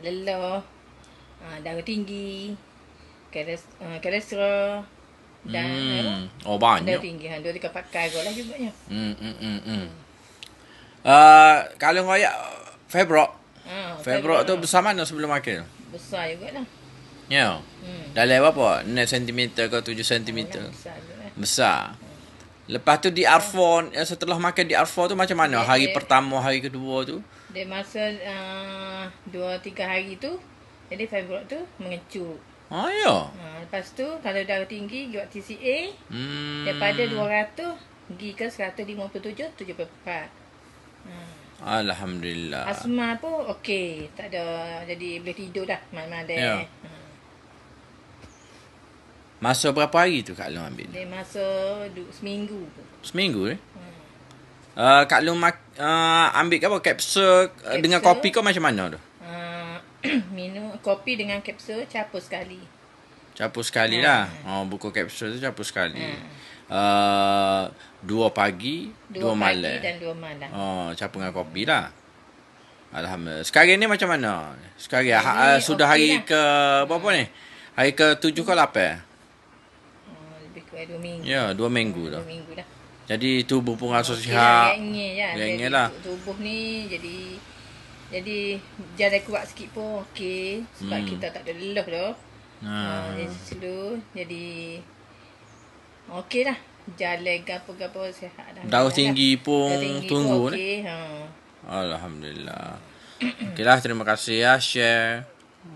lelah, darah tinggi, kolesterol dan apa? Oh, Darah banyak. tinggi. Dua dekat pakai kot lah juganya. Kalau ngoyak Februar. Februar tu Februar besar mana sebelum makan? besar jugalah. Ya. Dalam berapa? 6 cm ke 7 cm? Besar jugalah. Besar. Lepas tu di R4, setelah makan di R4 tu macam mana? Hari pertama, hari kedua tu? Dia masa 2-3 hari tu, jadi Februar tu mengecut. Ya. Lepas tu kalau darah tinggi buat TCA, daripada 200 pergi ke 157, 74. Alhamdulillah. Asma pun okey, tak ada, jadi boleh tidur dah malam-malam dia. Ya. Masa berapa hari tu Kak Long ambil? Dia masa seminggu. Seminggu Kak Long ambil apa? Kapsul dengan kopi kau macam mana tu? Minum kopi dengan kapsul capur sekali. Capur sekali lah. Buku kapsul tu capur sekali. 2 pagi, 2 malam. 2 pagi dan 2 malam. Capur dengan kopi lah. Alhamdulillah. Sekarang ni macam mana? Sekarang sudah okey hari ke berapa ni? Hari ke 7 ke 8? Lebih kurang 2 minggu. Ya, 2 minggu dah. 2 minggu dah. Jadi tubuh pun rasa Okey sihat. Jadi lah. tubuh ni jadi jalan kuat sikit pun okey sebab kita tak ada lelah dah. Jadi slow, jadi okey lah. Jalan gapo-gapo sihat dah. Darah tinggi pun tunggu ni. Okey. Alhamdulillah. Okeylah, terima kasih ya share.